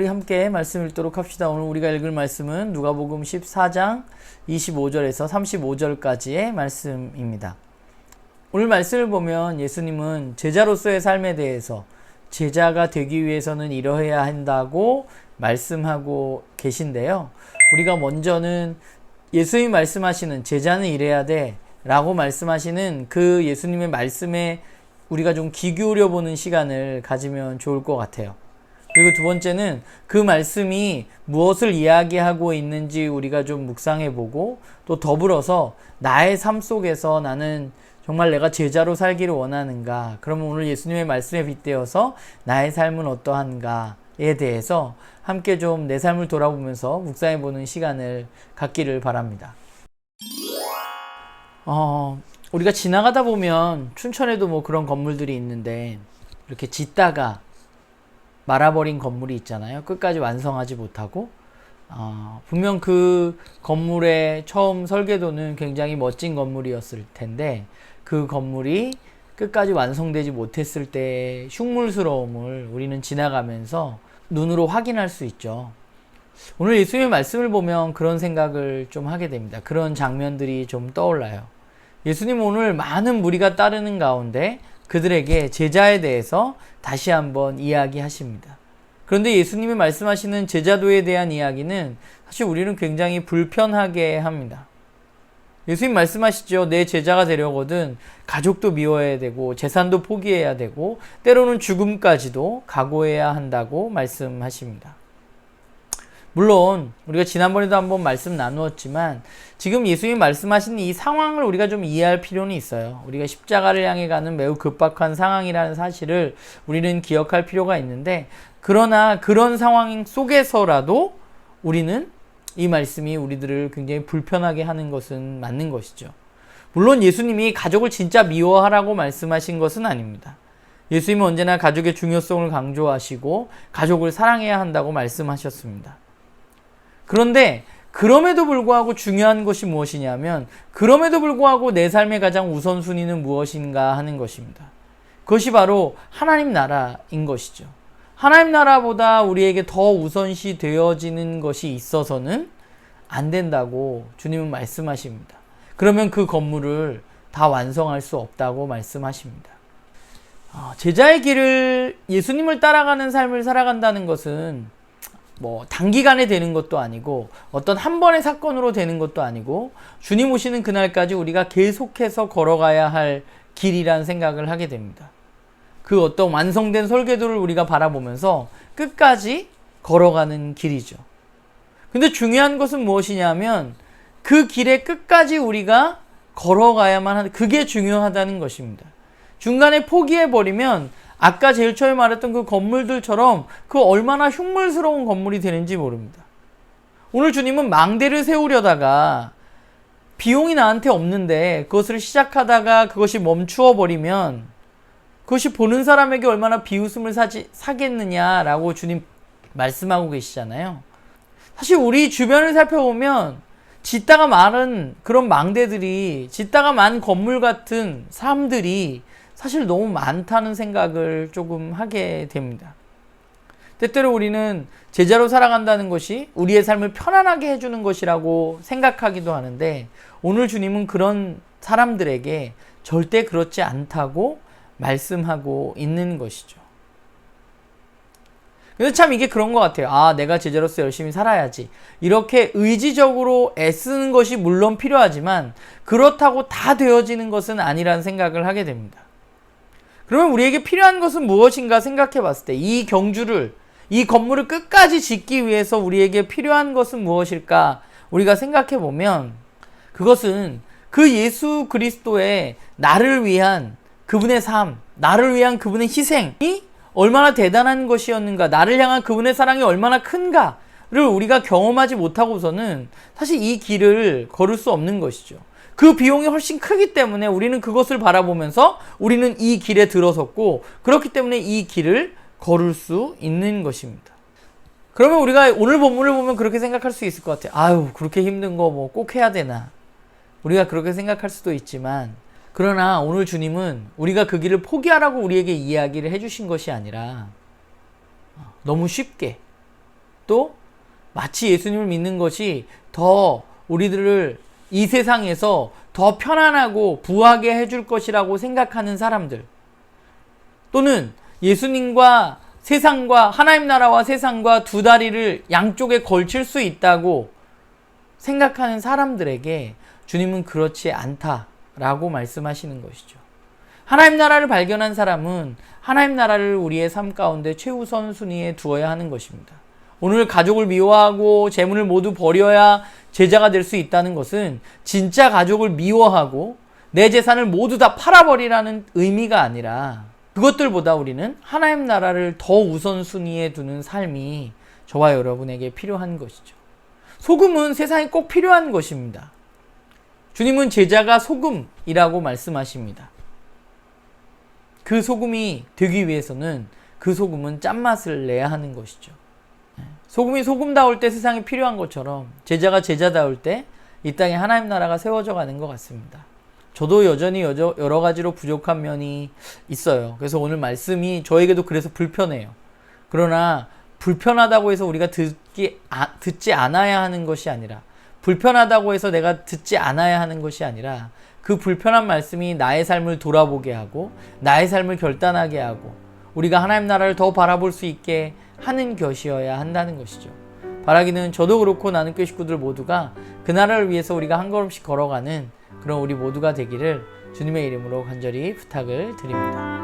우리 함께 말씀 읽도록 합시다. 오늘 우리가 읽을 말씀은 누가복음 14장 25절에서 35절까지의 말씀입니다. 오늘 말씀을 보면 예수님은 제자로서의 삶에 대해서 제자가 되기 위해서는 이러해야 한다고 말씀하고 계신데요. 우리가 먼저는 예수님이 말씀하시는 제자는 이래야 돼 라고 말씀하시는 그 예수님의 말씀에 우리가 좀 귀 기울여 보는 시간을 가지면 좋을 것 같아요. 그리고 두 번째는 그 말씀이 무엇을 이야기하고 있는지 우리가 좀 묵상해 보고, 또 더불어서 나의 삶 속에서 나는 정말 내가 제자로 살기를 원하는가, 그러면 오늘 예수님의 말씀에 빗대어서 나의 삶은 어떠한가에 대해서 함께 좀 내 삶을 돌아보면서 묵상해 보는 시간을 갖기를 바랍니다. 우리가 지나가다 보면 춘천에도 뭐 그런 건물들이 있는데 이렇게 짓다가 말아버린 건물이 있잖아요. 끝까지 완성하지 못하고. 분명 그 건물의 처음 설계도는 굉장히 멋진 건물이었을 텐데 그 건물이 끝까지 완성되지 못했을 때의 흉물스러움을 우리는 지나가면서 눈으로 확인할 수 있죠. 오늘 예수님의 말씀을 보면 그런 생각을 좀 하게 됩니다. 그런 장면들이 좀 떠올라요. 예수님은 오늘 많은 무리가 따르는 가운데 그들에게 제자에 대해서 다시 한번 이야기하십니다. 그런데 예수님이 말씀하시는 제자도에 대한 이야기는 사실 우리는 굉장히 불편하게 합니다. 예수님 말씀하시죠. 내 제자가 되려거든 가족도 미워해야 되고 재산도 포기해야 되고 때로는 죽음까지도 각오해야 한다고 말씀하십니다. 물론 우리가 지난번에도 한번 말씀 나누었지만 지금 예수님이 말씀하신 이 상황을 우리가 좀 이해할 필요는 있어요. 우리가 십자가를 향해 가는 매우 급박한 상황이라는 사실을 우리는 기억할 필요가 있는데, 그러나 그런 상황 속에서라도 우리는 이 말씀이 우리들을 굉장히 불편하게 하는 것은 맞는 것이죠. 물론 예수님이 가족을 진짜 미워하라고 말씀하신 것은 아닙니다. 예수님은 언제나 가족의 중요성을 강조하시고 가족을 사랑해야 한다고 말씀하셨습니다. 그런데 그럼에도 불구하고 중요한 것이 무엇이냐면, 그럼에도 불구하고 내 삶의 가장 우선순위는 무엇인가 하는 것입니다. 그것이 바로 하나님 나라인 것이죠. 하나님 나라보다 우리에게 더 우선시 되어지는 것이 있어서는 안 된다고 주님은 말씀하십니다. 그러면 그 건물을 다 완성할 수 없다고 말씀하십니다. 제자의 길을, 예수님을 따라가는 삶을 살아간다는 것은 뭐 단기간에 되는 것도 아니고 어떤 한 번의 사건으로 되는 것도 아니고 주님 오시는 그날까지 우리가 계속해서 걸어가야 할 길이란 생각을 하게 됩니다. 그 어떤 완성된 설계도를 우리가 바라보면서 끝까지 걸어가는 길이죠. 근데 중요한 것은 무엇이냐면 그 길의 끝까지 우리가 걸어가야만 하는, 그게 중요하다는 것입니다. 중간에 포기해버리면 아까 제일 처음에 말했던 그 건물들처럼 그 얼마나 흉물스러운 건물이 되는지 모릅니다. 오늘 주님은 망대를 세우려다가 비용이 나한테 없는데 그것을 시작하다가 그것이 멈추어 버리면 그것이 보는 사람에게 얼마나 비웃음을 사겠느냐라고 주님 말씀하고 계시잖아요. 사실 우리 주변을 살펴보면 짓다가 많은 그런 망대들이, 짓다가 많은 건물 같은 삶들이 사실 너무 많다는 생각을 조금 하게 됩니다. 때때로 우리는 제자로 살아간다는 것이 우리의 삶을 편안하게 해주는 것이라고 생각하기도 하는데, 오늘 주님은 그런 사람들에게 절대 그렇지 않다고 말씀하고 있는 것이죠. 근데 참 이게 그런 것 같아요. 내가 제자로서 열심히 살아야지, 이렇게 의지적으로 애쓰는 것이 물론 필요하지만 그렇다고 다 되어지는 것은 아니라는 생각을 하게 됩니다. 그러면 우리에게 필요한 것은 무엇인가 생각해 봤을 때, 이 경주를, 이 건물을 끝까지 짓기 위해서 우리에게 필요한 것은 무엇일까 우리가 생각해 보면, 그것은 그 예수 그리스도의 나를 위한 그분의 삶, 나를 위한 그분의 희생이 얼마나 대단한 것이었는가, 나를 향한 그분의 사랑이 얼마나 큰가를 우리가 경험하지 못하고서는 사실 이 길을 걸을 수 없는 것이죠. 그 비용이 훨씬 크기 때문에 우리는 그것을 바라보면서 우리는 이 길에 들어섰고, 그렇기 때문에 이 길을 걸을 수 있는 것입니다. 그러면 우리가 오늘 본문을 보면 그렇게 생각할 수 있을 것 같아요. 그렇게 힘든 거 뭐 꼭 해야 되나, 우리가 그렇게 생각할 수도 있지만, 그러나 오늘 주님은 우리가 그 길을 포기하라고 우리에게 이야기를 해주신 것이 아니라 너무 쉽게 또 마치 예수님을 믿는 것이 더 우리들을 이 세상에서 더 편안하고 부하게 해줄 것이라고 생각하는 사람들, 또는 예수님과 세상과 하나님 나라와 세상과 두 다리를 양쪽에 걸칠 수 있다고 생각하는 사람들에게 주님은 그렇지 않다라고 말씀하시는 것이죠. 하나님 나라를 발견한 사람은 하나님 나라를 우리의 삶 가운데 최우선 순위에 두어야 하는 것입니다. 오늘 가족을 미워하고 재물을 모두 버려야 제자가 될 수 있다는 것은 진짜 가족을 미워하고 내 재산을 모두 다 팔아버리라는 의미가 아니라, 그것들보다 우리는 하나님 나라를 더 우선순위에 두는 삶이 저와 여러분에게 필요한 것이죠. 소금은 세상에 꼭 필요한 것입니다. 주님은 제자가 소금이라고 말씀하십니다. 그 소금이 되기 위해서는 그 소금은 짠맛을 내야 하는 것이죠. 소금이 소금다울 때 세상에 필요한 것처럼 제자가 제자다울 때 이 땅에 하나님 나라가 세워져 가는 것 같습니다. 저도 여전히 여러 가지로 부족한 면이 있어요. 그래서 오늘 말씀이 저에게도 그래서 불편해요. 그러나 불편하다고 해서 우리가 듣지 않아야 하는 것이 아니라, 불편하다고 해서 내가 듣지 않아야 하는 것이 아니라, 그 불편한 말씀이 나의 삶을 돌아보게 하고 나의 삶을 결단하게 하고 우리가 하나님 나라를 더 바라볼 수 있게 하는 것이어야 한다는 것이죠. 바라기는 저도 그렇고 나는 교회 식구들 모두가 그 나라를 위해서 우리가 한 걸음씩 걸어가는 그런 우리 모두가 되기를 주님의 이름으로 간절히 부탁을 드립니다.